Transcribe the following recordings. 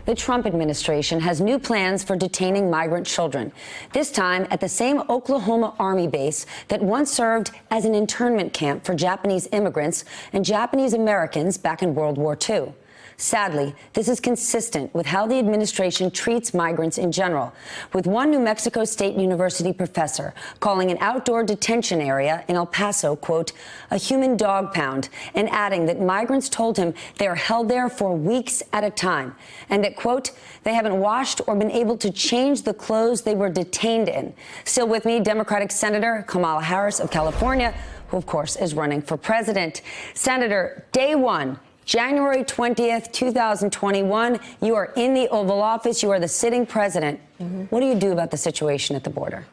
the Trump administration has new plans for detaining migrant children, this time at the same Oklahoma Army base that once served as an internment camp for Japanese immigrants and Japanese Americans back in World War II. Sadly, this is consistent with how the administration treats migrants in general, with one New Mexico State University professor calling an outdoor detention area in El Paso, quote, a human dog pound, and adding that migrants told him they are held there for weeks at a time, and that, quote, they haven't washed or been able to change the clothes they were detained in. Still with me, Democratic Senator Kamala Harris of California, who, of course, is running for president. Senator, day one, January 20th, 2021, you are in the Oval Office. You are the sitting president. What do you do about the situation at the border?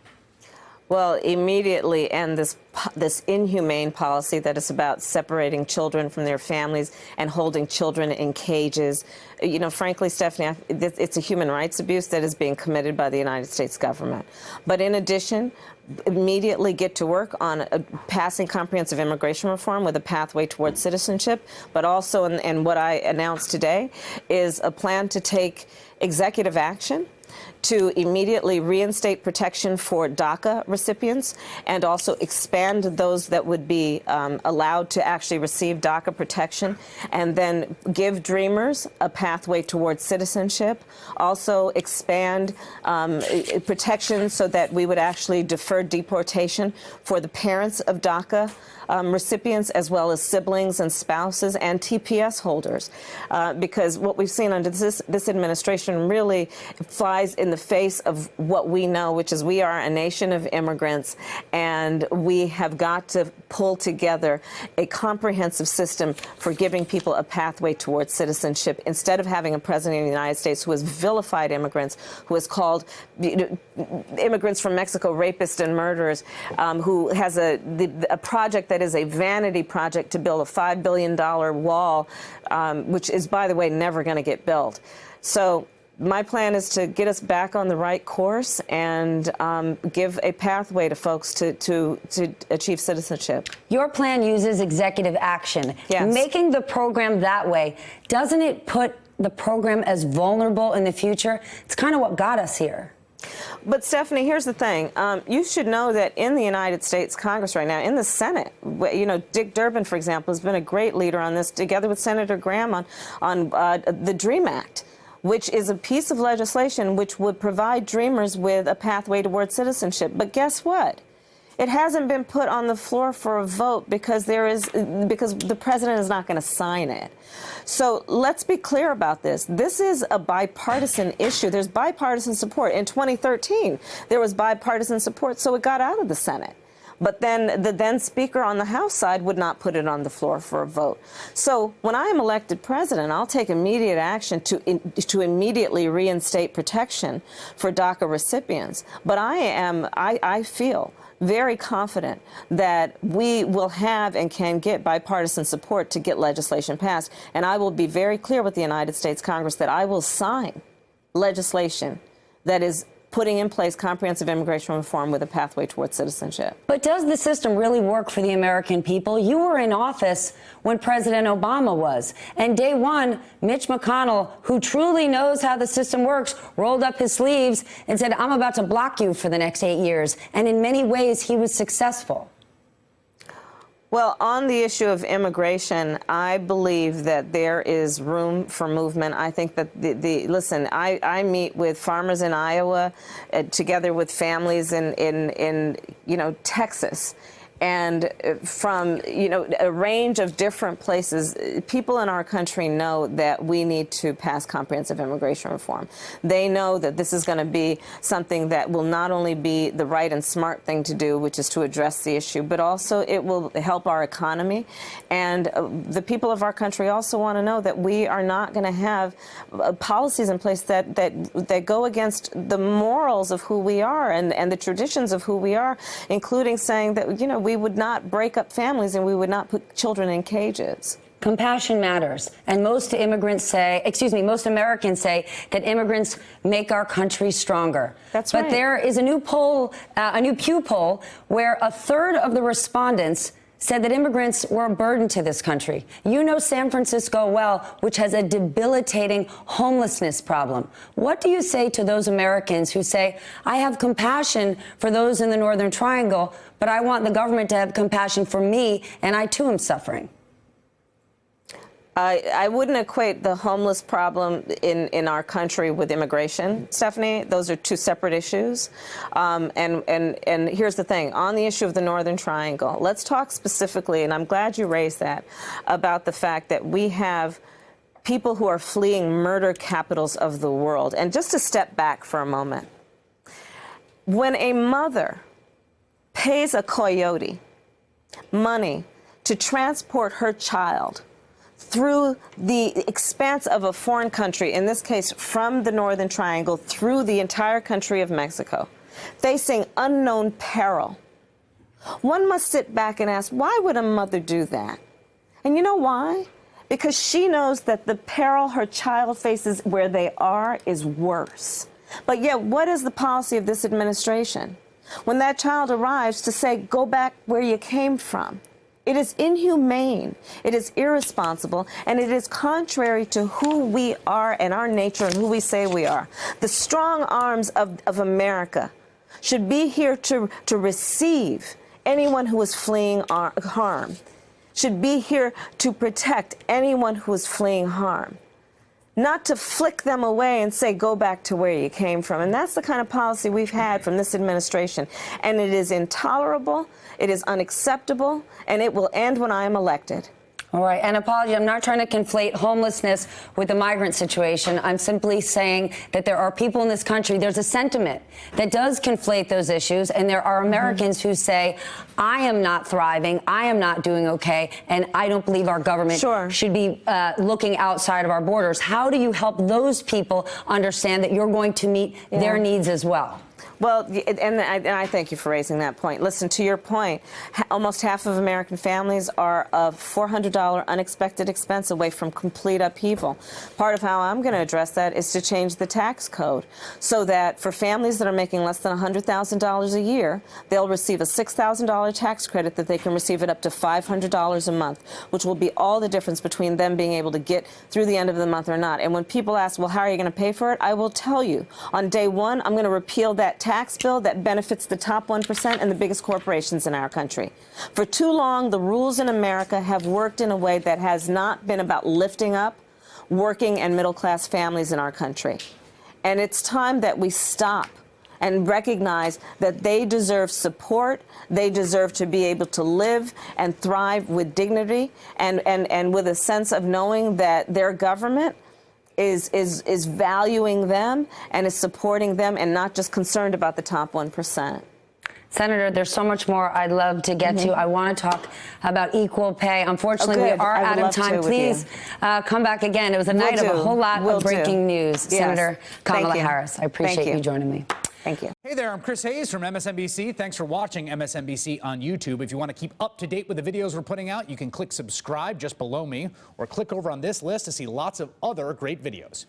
Well, immediately end this inhumane policy that is about separating children from their families and holding children in cages. You know, frankly, Stephanie, it's a human rights abuse that is being committed by the United States government. But in addition, immediately get to work on passing comprehensive immigration reform with a pathway towards citizenship, but also, and what I announced today, is a plan to take executive action to immediately reinstate protection for DACA recipients and also expand those that would be allowed to actually receive DACA protection, and then give Dreamers a pathway towards citizenship. Also expand protection so that we would actually defer deportation for the parents of DACA recipients, as well as siblings and spouses and TPS holders, because what we've seen under this administration really flies in the face of what we know, which is we are a nation of immigrants, and we have got to pull together a comprehensive system for giving people a pathway towards citizenship, instead of having a president of the United States who has vilified immigrants, who has called immigrants from Mexico rapists and murderers, who has a project that is a vanity project to build a $5 billion wall, which is, by the way, never going to get built. So my plan is to get us back on the right course and give a pathway to folks to achieve citizenship. Your plan uses executive action. Yes. Making the program that way, doesn't it put the program as vulnerable in the future? It's kind of what got us here. But, Stephanie, here's the thing. You should know that in the United States Congress right now, in the Senate, you know, Dick Durbin, for example, has been a great leader on this, together with Senator Graham on the DREAM Act, which is a piece of legislation which would provide Dreamers with a pathway towards citizenship. But guess what? It hasn't been put on the floor for a vote because the president is not going to sign it. So let's be clear about this. This is a bipartisan issue. There's bipartisan support. In 2013, there was bipartisan support, so it got out of the Senate. But then the then Speaker on the House side would not put it on the floor for a vote. So when I am elected president, I'll take immediate action to immediately reinstate protection for DACA recipients. But I feel very confident that we will have and can get bipartisan support to get legislation passed. And I will be very clear with the United States Congress that I will sign legislation that is putting in place comprehensive immigration reform with a pathway towards citizenship. But does the system really work for the American people? You were in office when President Obama was. And day one, Mitch McConnell, who truly knows how the system works, rolled up his sleeves and said, I'm about to block you for the next 8 years. And in many ways, he was successful. Well, on the issue of immigration, I believe that there is room for movement. I think that listen, I meet with farmers in Iowa, together with families in you know, Texas, and from, you know, a range of different places. People in our country know that we need to pass comprehensive immigration reform. They know that this is going to be something that will not only be the right and smart thing to do, which is to address the issue, but also it will help our economy. And the people of our country also want to know that we are not going to have policies in place that go against the morals of who we are and the traditions of who we are, including saying that, you know, we would not break up families and we would not put children in cages. Compassion matters. And most Americans say that immigrants make our country stronger. That's right. But there is a new poll, a new Pew poll, where a third of the respondents said that immigrants were a burden to this country. You know San Francisco well, which has a debilitating homelessness problem. What do you say to those Americans who say, I have compassion for those in the Northern Triangle, but I want the government to have compassion for me, and I too am suffering? I wouldn't equate the homeless problem in our country with immigration, Stephanie. Those are two separate issues. And here's the thing. On the issue of the Northern Triangle, let's talk specifically, and I'm glad you raised that, about the fact that we have people who are fleeing murder capitals of the world. And just to step back for a moment, when a mother pays a coyote money to transport her child through the expanse of a foreign country, in this case from the Northern Triangle through the entire country of Mexico, facing unknown peril, one must sit back and ask, why would a mother do that? And you know why? Because she knows that the peril her child faces where they are is worse. But yet, what is the policy of this administration? When that child arrives, to say, go back where you came from. It is inhumane, it is irresponsible, and it is contrary to who we are and our nature and who we say we are. The strong arms of America should be here to receive anyone who is fleeing harm, should be here to protect anyone who is fleeing harm, not to flick them away and say, go back to where you came from. And that's the kind of policy we've had from this administration. And it is intolerable, it is unacceptable, and it will end when I am elected. All right, and apology, I'm not trying to conflate homelessness with the migrant situation. I'm simply saying that there are people in this country, there's a sentiment that does conflate those issues, and there are Americans who say, I am not thriving, I am not doing okay, and I don't believe our government should be looking outside of our borders. How do you help those people understand that you're going to meet their needs as well? Well, and I thank you for raising that point. Listen, to your point, almost half of American families are a $400 unexpected expense away from complete upheaval. Part of how I'm going to address that is to change the tax code so that for families that are making less than $100,000 a year, they'll receive a $6,000 tax credit that they can receive it up to $500 a month, which will be all the difference between them being able to get through the end of the month or not. And when people ask, well, how are you going to pay for it? I will tell you, on day one, I'm going to repeal that tax bill that benefits the top 1% and the biggest corporations in our country. For too long, the rules in America have worked in a way that has not been about lifting up working and middle-class families in our country. And it's time that we stop and recognize that they deserve support, they deserve to be able to live and thrive with dignity and with a sense of knowing that their government is valuing them and is supporting them and not just concerned about the top 1%. Senator, there's so much more I'd love to get to. I want to talk about equal pay. Unfortunately, we are out of time. Please come back again. It was a night of a whole lot of breaking news. Yes. Senator Kamala Harris, I appreciate you joining me. Thank you. Hey there, I'm Chris Hayes from MSNBC. Thanks for watching MSNBC on YouTube. If you want to keep up to date with the videos we're putting out, you can click subscribe just below me or click over on this list to see lots of other great videos.